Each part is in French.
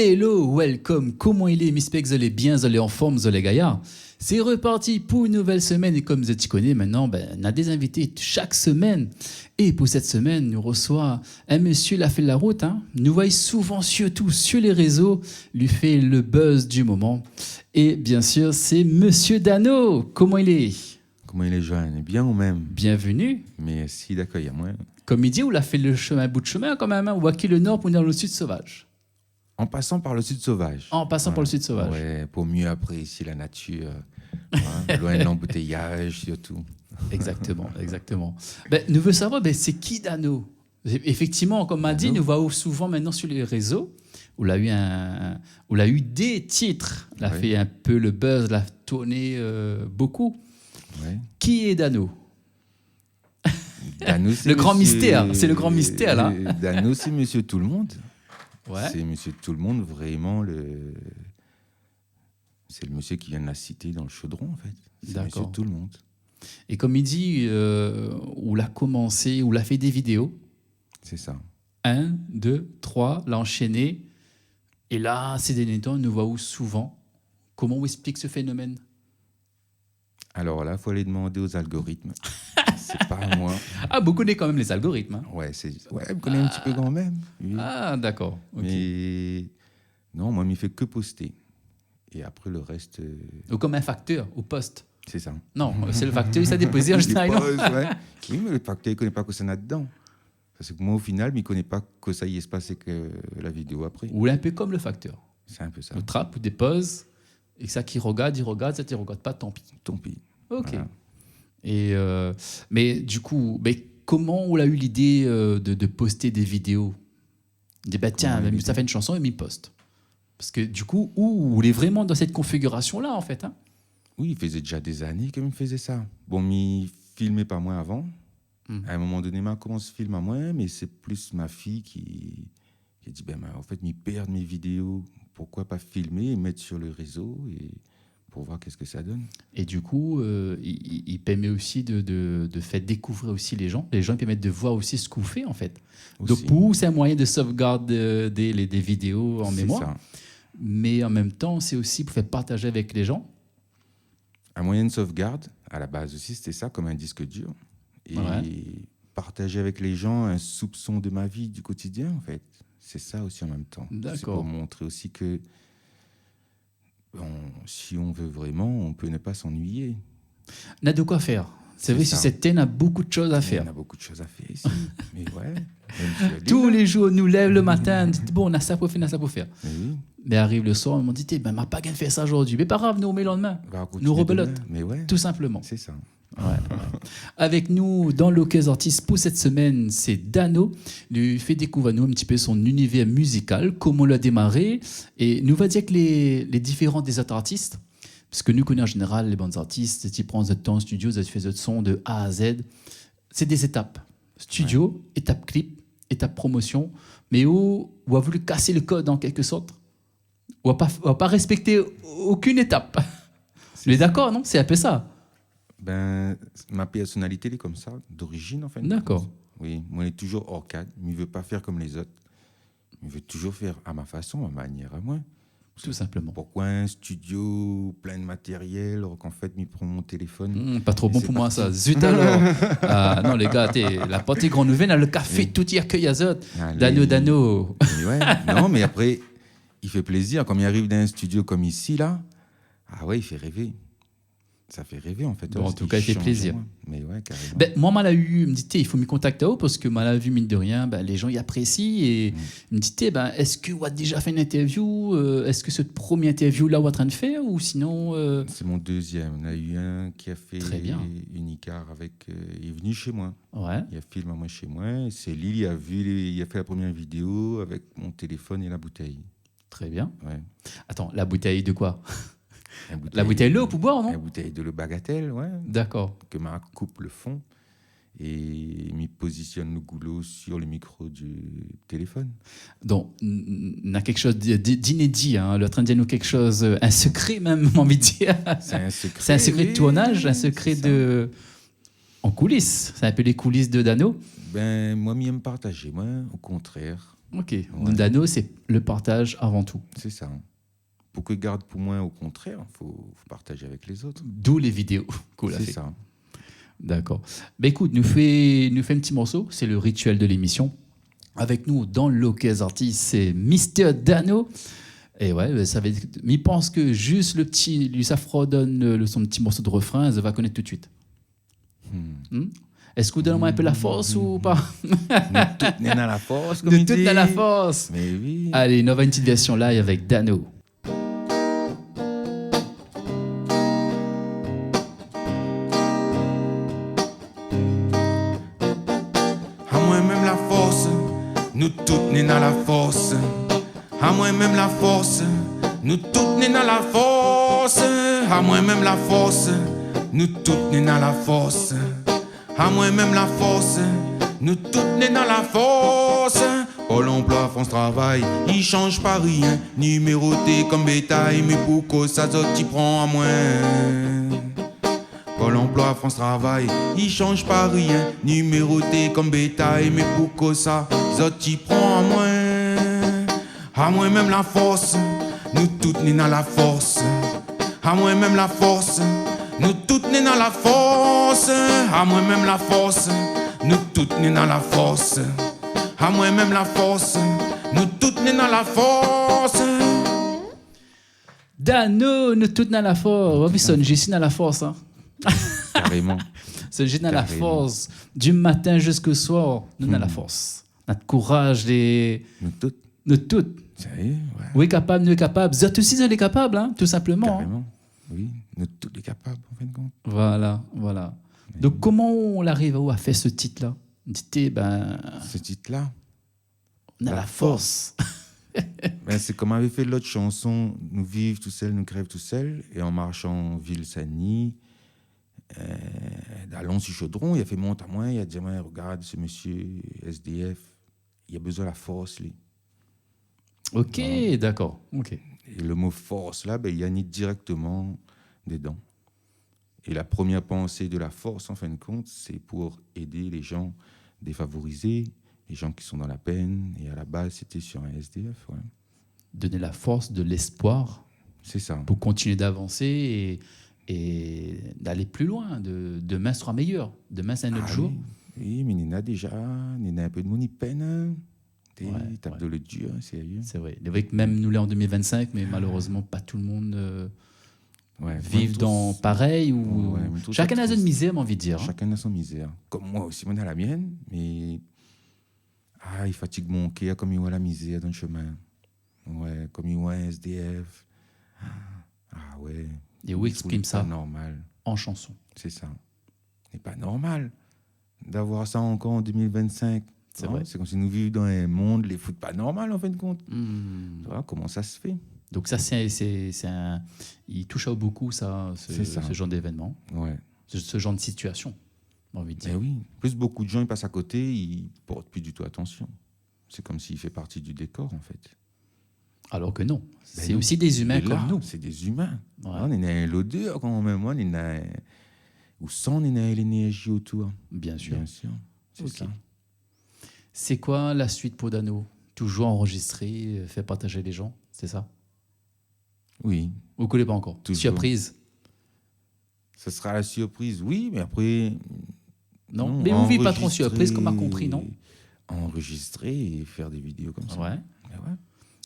Hello, welcome, comment il est, Miss Peck, vous allez bien, vous allez en forme, vous allez gaillard. C'est reparti pour une nouvelle semaine et comme vous êtes connais maintenant, on a des invités chaque semaine. Et pour cette semaine, nous reçoit un monsieur, il a fait la route, nous voyons souvent surtout sur les réseaux, lui fait le buzz du moment. Et bien sûr, c'est monsieur Dano, comment il est? Comment il est, Joanne? Bien ou même? Bienvenue. Merci d'accueillir moi. Comme il dit, on a fait le chemin, un bout de chemin quand même, on voit qu'il le nord pour venir dans le sud sauvage. En passant par le sud sauvage. En passant par le sud sauvage. Ouais, pour mieux apprécier la nature, loin de l'embouteillage surtout. Exactement, exactement. Nous voulons savoir, c'est qui Dano? Effectivement, comme m'a dit, nous voyons souvent maintenant sur les réseaux, où il a eu des titres. Il a fait un peu le buzz, il a tourné beaucoup. Ouais. Qui est Dano? Dano, le grand mystère, c'est le grand mystère là. Dano, c'est monsieur tout le monde. Ouais. C'est monsieur tout le monde, vraiment c'est le monsieur qui vient de la cité dans le chaudron en fait. C'est D'accord. monsieur tout le monde. Et comme il dit, où il a commencé, où il a fait des vidéos. C'est ça. 1, 2, 3, l'a enchaîné. Et là, ces derniers temps, nous voyons souvent. Comment on explique ce phénomène? Alors là, il faut aller demander aux algorithmes. C'est pas à moi. Ah, vous connaissez quand même les algorithmes. Ouais, je me connais un petit peu quand même. Oui. Ah, d'accord. Ok. Mais non, moi, il ne fait que poster. Et après, le reste... Ou comme un facteur, au poste. C'est ça. Non, c'est le facteur, il s'est déposé en général. Ouais. Oui, mais le facteur, il ne connaît pas que ça là-dedans. Parce que moi, au final, il ne connaît pas que ça y est se passé que la vidéo après. Ou un peu comme le facteur. C'est un peu ça. Ou trappe, ou dépose, et ça qui regarde, ça ne regarde pas, tant pis. Tant pis. Ok. Voilà. Et mais du coup, comment on a eu l'idée de poster des vidéos? Il dit, tiens, ça fait une chanson et m'y poste. Parce que du coup, on est vraiment dans cette configuration-là, en fait. Oui, il faisait déjà des années qu'il me faisait ça. Bon, il filmait pas moi avant. À un moment donné, il commence à filmer à moi, mais c'est plus ma fille qui dit, en fait, il perd mes vidéos. Pourquoi pas filmer et mettre sur le réseau pour voir qu'est-ce que ça donne. Et du coup, il permet aussi de faire découvrir aussi les gens. Les gens permettent de voir aussi ce qu'on fait, en fait. Aussi. Donc, pour c'est un moyen de sauvegarder des vidéos en mémoire. Ça. Mais en même temps, c'est aussi pour faire partager avec les gens. Un moyen de sauvegarde, à la base aussi, c'était ça, comme un disque dur. Et partager avec les gens un soupçon de ma vie du quotidien, en fait. C'est ça aussi en même temps. D'accord. C'est pour montrer aussi que si on veut vraiment, on peut ne pas s'ennuyer. On a de quoi faire. C'est vrai, sur cette terre, on a beaucoup de choses à faire. On a beaucoup de choses à faire ici. Mais ouais. Tous les jours, on nous lève le matin, on dit, bon, on a ça pour faire, on a ça pour faire. Oui. Mais arrive le soir, on m'a dit, m'a pas gagné de faire ça aujourd'hui. Mais pas grave, nous, on met le lendemain. Nous rebelote. Mais ouais. Tout simplement. C'est ça. Ouais. Avec nous, dans l'Occasion Artist, pour cette semaine, c'est Dano. Il nous fait découvrir nous un petit peu son univers musical, comment il a démarré. Et nous va dire que les différents des autres artistes, parce que nous connaissons en général les bandes artistes, qui prennent votre temps en studio, ils font votre son de A à Z. C'est des étapes. Studio, étape clip, étape promotion. Mais où on a voulu casser le code en quelque sorte. On n'a pas respecté aucune étape. Vous êtes d'accord, non? C'est un peu ça. Ma personnalité elle est comme ça, d'origine en fait. D'accord. Oui, moi je suis toujours hors cadre, mais je ne veux pas faire comme les autres. Je veux toujours faire à ma façon, à ma manière, à moi. Tout simplement. Pourquoi un studio plein de matériel, alors qu'en fait, je prends mon téléphone. Pas trop bon pour moi ça. Zut alors. Non les gars, la partie grande nouvelle, le café, tout y accueille à zot. Dano. Ouais. Non, mais après, il fait plaisir. Quand il arrive dans un studio comme ici, là, il fait rêver. Ça fait rêver en fait. Bon, en tout cas, il fait plaisir. Mais ouais, carrément. Moi, il me dit, il faut me contacter parce que m'a vu, mine de rien, les gens y apprécient. Et il me dit, est-ce que vous avez déjà fait une interview? Est-ce que cette première interview-là, vous êtes en train de faire? Ou sinon. C'est mon deuxième. On a eu un qui a fait une Icar avec. Il est venu chez moi. Ouais. Il a filmé moi chez moi. C'est lui, il a fait la première vidéo avec mon téléphone et la bouteille. Très bien. Ouais. Attends, la bouteille de quoi? La bouteille d'eau pour boire, non? La bouteille de l'eau Bagatelle, ouais. D'accord. Que ma coupe le fond et m'y positionne le goulot sur le micro du téléphone. Donc, on a quelque chose d'inédit. Le train de dire nous quelque chose, un secret même, j'ai envie de dire. C'est un secret. C'est un secret de tournage, un secret en coulisses. C'est un peu les coulisses de Dano. Moi, j'aime partager. Moi, au contraire. Ok. Donc, Dano, c'est le partage avant tout. C'est ça. Pour que garde pour moi, au contraire, faut partager avec les autres. D'où les vidéos qu'on a C'est fait. ça. D'accord. Bah écoute, nous fait un petit morceau. C'est le rituel de l'émission. Avec nous, dans l'Occasion Artist, c'est Mister Dano. Et ouais, ça va être... Mais il pense que juste le petit... Lui, ça fredonne son petit morceau de refrain, ça va connaître tout de suite. Est-ce que vous donnez un peu la force ou pas? Nous toutes n'est dans la force, comme De il toute dit. la force. Mais oui. Allez, on va une petite version live avec Dano. À moi-même la force, nous toutes n'est dans la force. À moi-même la force, nous toutes n'est dans la force. À moi-même la force, nous toutes n'est dans la force. À moi-même la force, nous toutes n'est dans la force. Pôle emploi, France Travail, il change pas rien. Numéroté comme bétail, mais pour cause ça qui prend à moins. Pôle emploi, France Travail, il change pas rien. Numéroté comme bétail, mais pour cause ça qui prend à moins. À moi-même la force, nous toutes n'est dans la force. À moi-même la force, nous toutes n'est dans la force. À moi-même la force, nous toutes n'est dans la force. À moi-même la force, nous toutes n'est dans la force. Dano, nous tous dans la force. Oui, son Jessie dans la force. Hein. Carrément. Ce Jessie dans la Carrément. force. Du matin jusqu'au soir, nous dans la force. Notre courage, Nous toutes. nous toutes. Ça y est, ouais. Oui, capable, nous capable. Vous êtes aussi les capables, hein, tout simplement. Hein. Carrément. Oui, nous tous les capables, en fin de compte. Voilà, voilà. Donc, comment on arrive à faire ce titre-là? Dites, ben, Ce titre-là, on a la force. ben, c'est comme avait fait l'autre chanson, Nous vivons tout seuls, nous crèvent tout seuls, et en marchant en ville Saint-Denis, dans Lons-sur-Chaudron, il a fait monte à moi, il a dit, ouais, regarde ce monsieur SDF, il a besoin de la force, lui. Ok, d'accord. Ok. Et le mot force, là, ben, il y a ni directement dedans. Et la première pensée de la force, en fin de compte, c'est pour aider les gens défavorisés, les gens qui sont dans la peine. Et à la base, c'était sur un SDF. Ouais. Donner la force, de l'espoir C'est ça. pour continuer d'avancer et d'aller plus loin. Demain sera meilleur. Demain, c'est un autre jour. Oui, mais Nina déjà, Nina un peu de money peine. Hein. Ouais, Tape de le dur, sérieux. C'est vrai. C'est vrai que même nous, là, en 2025, mais malheureusement, pas tout le monde vive dans pareil. Ou... Ouais, chacun a une misère, j'ai envie de dire. Hein. Chacun a son misère. Comme moi aussi, moi, j'ai la mienne, mais il fatigue mon cœur comme il voit la misère dans le chemin. Ouais, comme il voit un SDF. Ah ouais. Et où exprime ça normal. en chanson. C'est ça. C'est pas normal d'avoir ça encore en 2025. C'est vrai. C'est comme si nous vivions dans un monde, les foutent pas normal en fin de compte. Hmm. Voilà, comment ça se fait? Donc ça, il touche à beaucoup, ça, ce genre d'événement, Ouais. ce genre de situation, j'ai envie de dire. Mais oui, plus beaucoup de gens ils passent à côté, ils portent plus du tout attention. C'est comme s'il fait partie du décor, en fait. Alors que non, c'est non. aussi des humains Et là, comme nous. C'est des humains. Ouais. On est l'odeur quand même, on est ou sans l'énergie autour. Bien sûr. Bien sûr. C'est Ok. ça. C'est quoi la suite pour Dano? Toujours enregistrer, faire partager les gens, c'est ça? Oui. Vous ne connaissez pas encore? Toujours. Surprise? Ce sera la surprise, oui, mais après. Non, mais vous ne vivez pas trop surprise, comme on a compris, non? Enregistrer et faire des vidéos comme ça. Ouais. Mais ouais.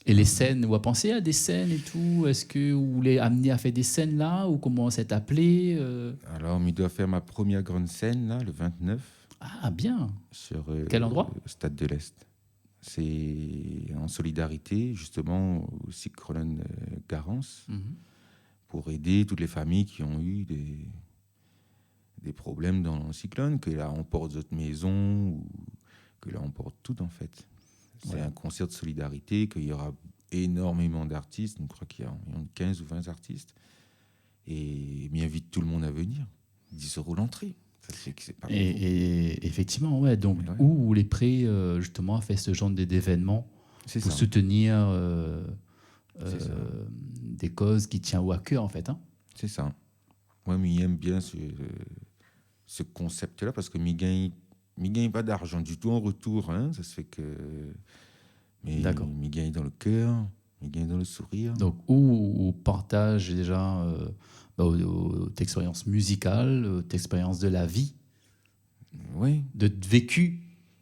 Et les scènes, vous avez pensé à des scènes et tout? Est-ce que vous voulez amener à faire des scènes là? Ou comment c'est appelé? Alors, je dois faire ma première grande scène, là, le 29. Ah, bien. Sur Quel endroit? Stade de l'Est. C'est en solidarité, justement, au cyclone Garance, pour aider toutes les familles qui ont eu des problèmes dans le cyclone, que là, on porte d'autres maisons, ou que là, on porte tout, en fait. C'est un concert de solidarité, qu'il y aura énormément d'artistes. Je crois qu'il y a 15 ou 20 artistes. Et il invite tout le monde à venir. 10 € l'entrée. Ça fait que c'est pas Et effectivement, ouais. Donc, Ouais. où vous les prêts, justement, à faire ce genre d'événements pour ça. soutenir C'est ça. des causes qui tiennent à cœur, en fait. Hein. C'est ça. Moi, j'aime bien ce concept-là parce que je ne gagne pas d'argent du tout en retour. Hein. Ça se fait que Mais D'accord. il gagne dans le cœur, il gagne dans le sourire. Donc, où partage déjà t'expérience musicale, t'expérience de la vie, Oui, de vécu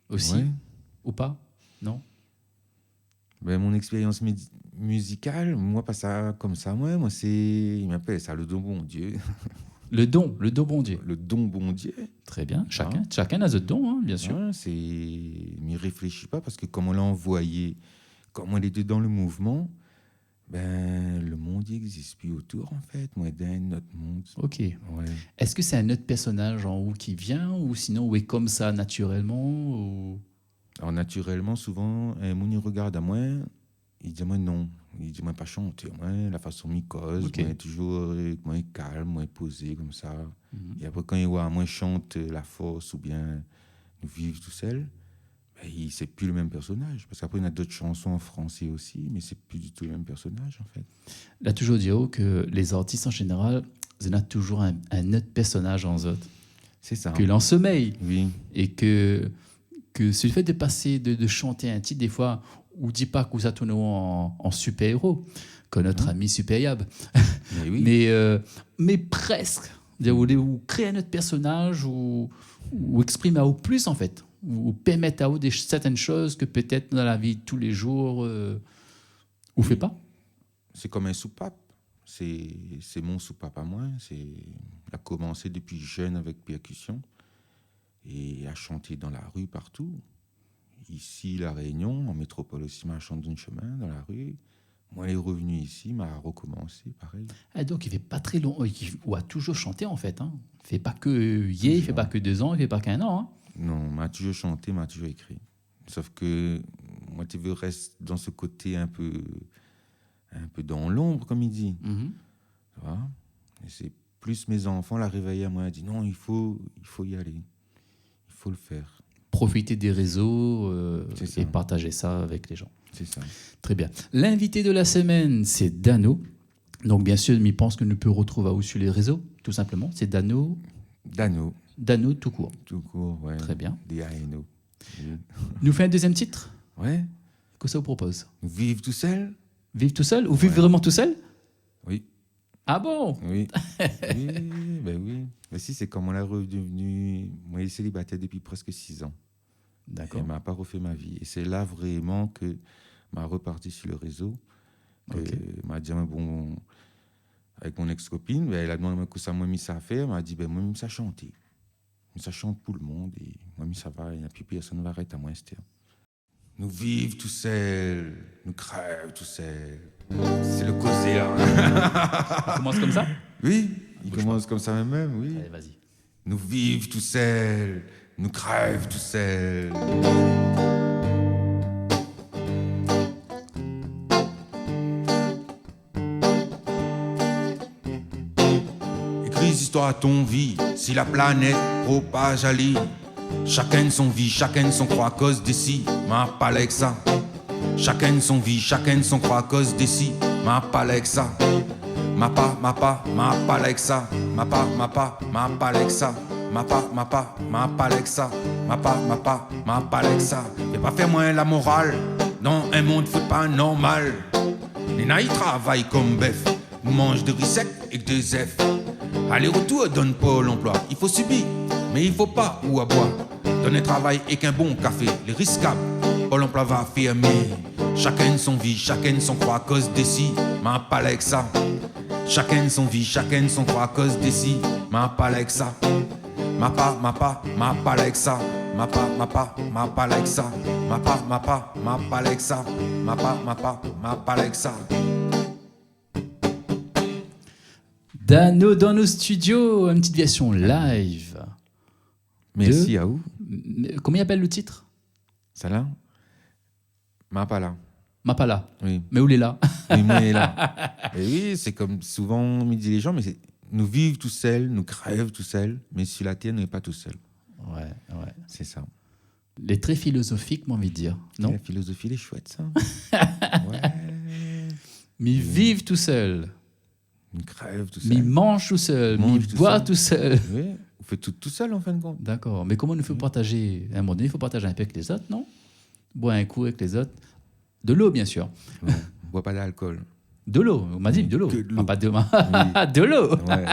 aussi, ouais. ou pas? Non? Ben, mon expérience musicale, moi, pas ça comme ça. Moi, il m'appelle ça le don bon Dieu. Le don bon Dieu. Le don bon Dieu. Très bien, Hein? chacun a ce don, hein, bien sûr. Hein, m'y réfléchis pas parce que comme on l'a envoyé, comme on était dans le mouvement, ben, le monde n'existe plus autour, en fait. Moi, d'un notre monde. Ok. Ouais. Est-ce que c'est un autre personnage en haut qui vient, ou sinon, ou est comme ça naturellement ou... Alors, naturellement, souvent, un monde, il regarde à moi, il dit moi non. Il dit moi pas chanter, moi, la façon mycose, Ok. moi, toujours moi, calme, moi, posé, comme ça. Mhm. Et après, quand il voit moi chante la force ou bien nous vivre tout seul, ben, c'est plus le même personnage. Parce qu'après, il y a d'autres chansons en français aussi, mais c'est plus du tout le même personnage, en fait. Il a toujours dit que les artistes en général, ils ont toujours un autre personnage en eux, C'est ça. que l'on sommeille. Oui, Et que ce fait de passer, de chanter un titre, des fois, ou dit pas que ça tourne en super-héros, comme notre ami Super Yab. mais oui. Mais presque. Ou créer un autre personnage, ou exprimer au plus, en fait. Ou permettre à certaines choses que peut-être dans la vie de tous les jours, ou fait pas. C'est comme un soupape. C'est mon soupape à moi. Il a commencé depuis jeune avec percussion et a chanté dans la rue partout. Ici, La Réunion, en métropole aussi, m'a chanté d'un chemin dans la rue. Moi, il est revenu ici, m'a recommencé, pareil. Ah, donc, il fait pas très long, ou a toujours chanté, en fait. Hein. Il fait pas que hier, il fait pas que 2 ans, il fait pas qu'un an. Hein. Non, m'a toujours chanté, m'a toujours écrit. Sauf que moi, tu veux rester dans ce côté un peu dans l'ombre, comme il dit. Mhm. Tu vois. Et c'est plus mes enfants la réveillaient à moi, ils dit non, il faut y aller, il faut le faire. Profiter des réseaux C'est ça. et partager ça avec les gens. C'est ça. Très bien. L'invité de la semaine, c'est Dano. Donc, bien sûr, il pense que nous peut retrouver où sur les réseaux, tout simplement. C'est Dano. Dano, Dano tout court. tout court, ouais. Très bien. D-A-N-O. Nous fait un deuxième titre. Ouais. Que ça vous propose? Vivre tout seul? Vivre tout seul ou vivre vraiment tout seul? Oui. Ah bon? Oui. Oui, ben oui. Mais si, c'est comme on l'a redevenu. Moi, il est célibataire depuis presque 6 ans. D'accord. Elle m'a pas refait ma vie. Et c'est là vraiment que m'a reparti sur le réseau. Que m'a dit, bon, avec mon ex-copine, ben, elle a demandé que ça m'a mis ça à faire. Elle m'a dit, ben, moi, ça chanter. Ça chante pour le monde. Et moi, ça va. Il n'y a plus personne qui va arrêter à moi, Esther. Nous vivons tout seuls. Nous crèvons tout seuls. C'est le causé, là. On commence comme ça? Oui, il commence comme ça même, oui. Allez, vas-y. Nous vivons tout seuls, nous crèvons tout seuls. Écris histoire à ton vie, si la planète propage à l'île. Chacun son vie, chacun son croix à cause d'ici, ma palexa. Chacun son vie, chacun son croix à cause d'ici, ma palexa. Ma palexa, ma palexa, ma palexa, ma palexa. Et pas faire moins la morale dans un monde foot pas normal. Les naïs travaillent comme bœuf, mangent de riz sec et de zèf. Aller-retour donne pas l'emploi, il faut subir, mais il faut pas ou à boire. Donner travail et qu'un bon café, les risquables, Pôle emploi va fermer. Chacun son vie, chacun son croix à cause d'ici, ma palexa. Chacun son vie, chacun son croix à cause d'ici, ma palexa. Ma palexa. Ma palexa. Ma palexa. Ma palexa. Dano dans nos studios, une petite version live. Merci à vous. Comment il appelle le titre? Ça là? Ma pala. Mapala. Oui. Mais où il est là? Oui, mais là. Et oui, c'est comme souvent me disent les gens, mais nous vivons tout seuls, nous crèvons tout seuls, mais sur la terre, nous n'est pas tout seul. Ouais. C'est ça. Il est très philosophique, moi, envie de dire. Non? La philosophie, elle est chouette, ça. Ouais. Mais ils vivent tout seul. Nous crèvons tout Mais ils seul. mangent tout seul. Mais Mange ils tout boivent seul. tout seul. Oui, on fait tout seul, en fin de compte. D'accord. Mais comment il faut partager? À un moment donné, il faut partager un peu avec les autres, non? Boire un coup avec les autres. De l'eau, bien sûr. Non, on ne boit pas d'alcool. De l'eau, on m'a dit de l'eau. Que de l'eau. Ah, pas de... Oui. de l'eau. Ouais.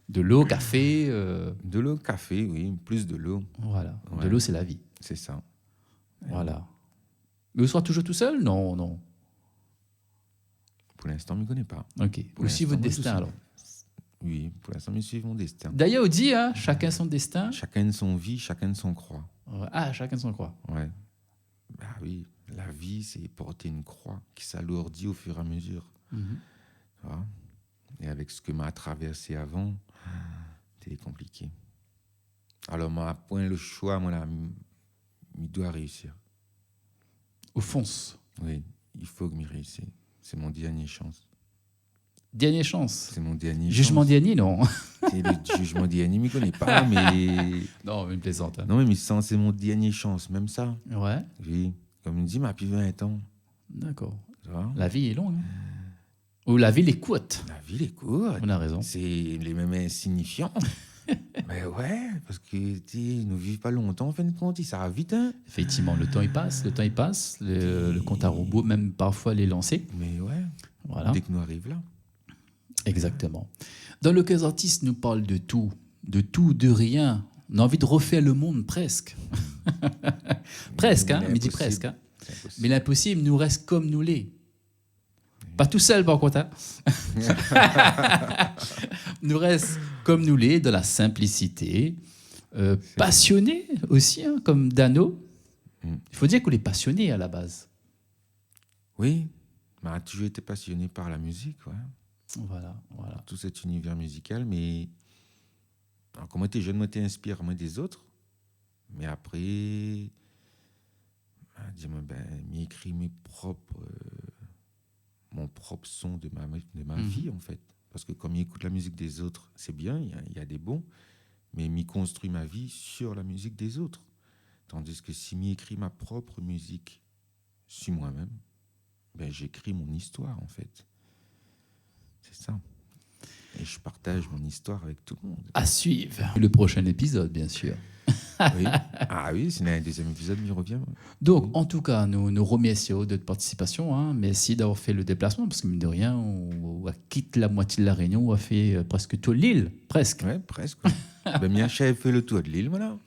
De l'eau, café. De l'eau, café, oui, plus de l'eau. Voilà. Ouais. De l'eau, c'est la vie. C'est ça. Voilà. Mais vous serez toujours tout seul? Non, non. Pour l'instant, je ne me connais pas. Ok. Pour Ou suivez votre l'instant, destin, moi, alors. Oui, pour l'instant, je suis mon destin. D'ailleurs, on dit, hein, chacun son destin. Chacun de son vie, chacun de son croix. Ah, chacun son croix. Ouais. Bah oui, la vie, c'est porter une croix qui s'alourdit au fur et à mesure. Mhm. Tu vois. Et avec ce que m'a traversé avant, c'était compliqué. Alors, moi, point le choix, moi, là, je dois réussir. Au fonce. Oui, il faut que je réussisse. C'est mon dernier chance. Dernière chance. C'est mon dernier Jugement chance. dernier, non. C'est le jugement dernier, je ne connais pas, mais... Non, une plaisante. Hein. Non, mais c'est mon dernier chance, même ça. Ouais, Oui, comme il dit, ma plus 20 ans. d'accord. Tu vois. La vie est longue. Hein. Ou la vie est courte. La vie, est courte. On a raison. C'est les mêmes insignifiants. Mais ouais, parce que tu ne vivons pas longtemps, en fin de compte, ça va vite. Hein. Effectivement, le temps il passe, le compte à rebours, même parfois les lancer. Mais ouais, Voilà, dès que nous arrivons là. exactement. Dans le cas artiste, nous parle de tout, de rien. On a envie de refaire le monde presque. Presque, hein, Mais mais dit impossible. presque. Hein. C'est impossible. Mais l'impossible nous reste comme nous l'est. Pas tout seul, par contre. Hein. Nous reste comme nous l'est, de la simplicité, passionné aussi, hein, comme Dano. Mm. Il faut dire qu'on est passionné à la base. Oui, m'a toujours été passionné par la musique, ouais. Voilà, voilà. Tout cet univers musical, mais alors, quand moi j'étais jeune, moi j'étais inspiré moi des autres, mais après, dis-moi, m'écrit mon propre son de ma vie en fait, parce que comme j'écoute la musique des autres, c'est bien, il y a des bons, mais m'y construit ma vie sur la musique des autres, tandis que si m'écrit ma propre musique sur moi-même, j'écris mon histoire en fait. C'est ça. Et je partage mon histoire avec tout le monde. À suivre. Le prochain épisode, bien sûr. Oui. Ah oui, c'est un deuxième épisode, il revient. Donc, en tout cas, nous remercions de votre participation. Hein. Merci d'avoir fait le déplacement, parce que, mine de rien, on a quitté la moitié de la Réunion, on a fait presque toute l'île, presque. Ouais, presque. Mien chef fait le tour de l'île, voilà.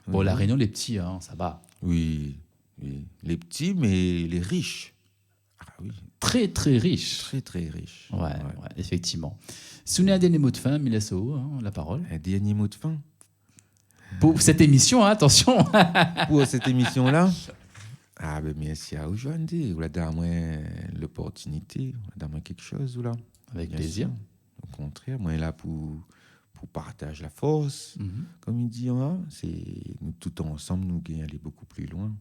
Bon, la Réunion, les petits, hein, ça va. Oui, oui. Les petits, mais les riches. Ah oui, Très, très riche. très, très riches. Ouais, effectivement. Si vous avez un dernier mot de fin, Milasso, hein, la parole. Un dernier mot de fin Pour cette émission, hein, attention. pour cette émission-là. Ah merci à aujourd'hui. Vous avez moi l'opportunité, vous avez moi quelque chose, ou là. Avec Bien plaisir. sûr. Au contraire, moi là pour partager la force. Comme il dit, hein, c'est nous tout ensemble, nous gagnons aller beaucoup plus loin.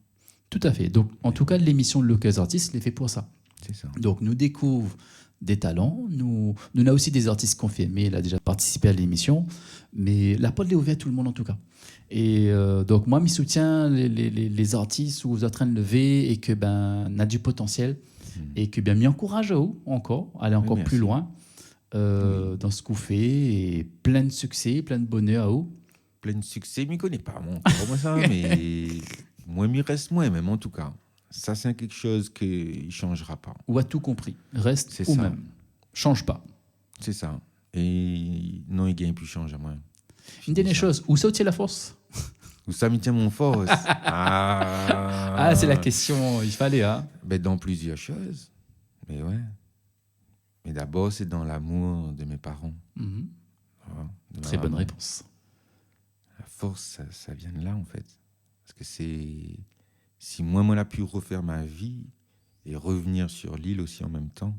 Tout à fait. Donc, en tout cas, l'émission de Locals Artistes est fait pour ça. C'est ça. Donc, nous découvrons des talents. Nous avons aussi des artistes confirmés. Il a déjà participé à l'émission. Mais la porte est ouverte à tout le monde, en tout cas. Et donc, moi, je soutiens les artistes où vous êtes en train de lever et que, on a du potentiel. Et que, m'y encourage à vous, encore, à aller encore plus loin dans ce que vous faites. Et plein de succès, plein de bonheur à vous. Plein de succès, je ne connais pas, moi, ça, mais moi, il reste moi-même, en tout cas. Ça, c'est quelque chose qui ne changera pas. Ou a tout compris. Reste C'est ou ça. même. Change pas. C'est ça. Et non, il gagne plus change à moi. Une dernière chose, où ça tient la force? Où ça me tient mon force? Ah, c'est la question, il fallait, hein. Dans plusieurs choses. Mais ouais. Mais d'abord, c'est dans l'amour de mes parents. Mhm. Voilà, de ma Très bonne maman. réponse. La force, ça vient de là, en fait. Parce que c'est... Si moi, on a pu refaire ma vie et revenir sur l'île aussi en même temps,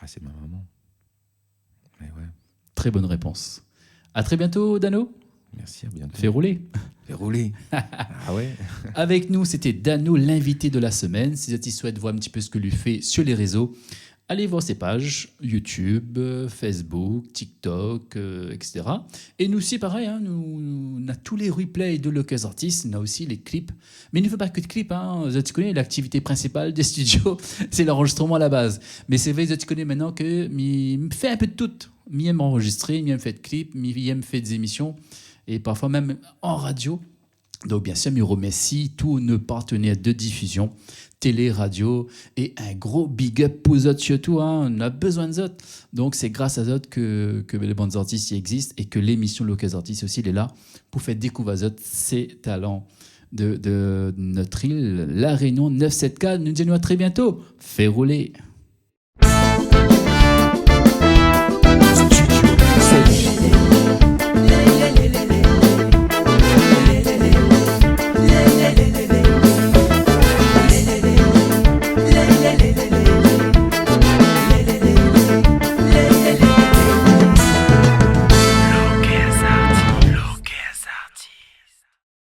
c'est ma maman. Mais ouais. Très bonne réponse. À très bientôt, Dano. Merci, à bientôt. Fais rouler. Fais rouler. Ah ouais. Avec nous, c'était Dano, l'invité de la semaine. Si vous souhaitez voir un petit peu ce que lui fait sur les réseaux, allez voir ses pages YouTube, Facebook, TikTok, etc. Et nous aussi, pareil, hein, on a tous les replays de Locals Artistes, on a aussi les clips. Mais il ne faut pas que de clips. Hein. Vous connaissez l'activité principale des studios, c'est l'enregistrement à la base. Mais c'est vrai, vous connaissez maintenant que me fait un peu de tout. Il aime enregistrer, il aime faire de clips, il aime faire des émissions. Et parfois même en radio. Donc, bien sûr, je remercie tous nos partenaires de diffusion, télé, radio, et un gros big up pour eux surtout. Hein, on a besoin de eux. Donc, c'est grâce à eux que les bandes artistes y existent et que l'émission Locaux Artistes aussi, elle est là pour faire découvrir ces talents de notre île, La Réunion 974. Nous disons à très bientôt. Fait rouler.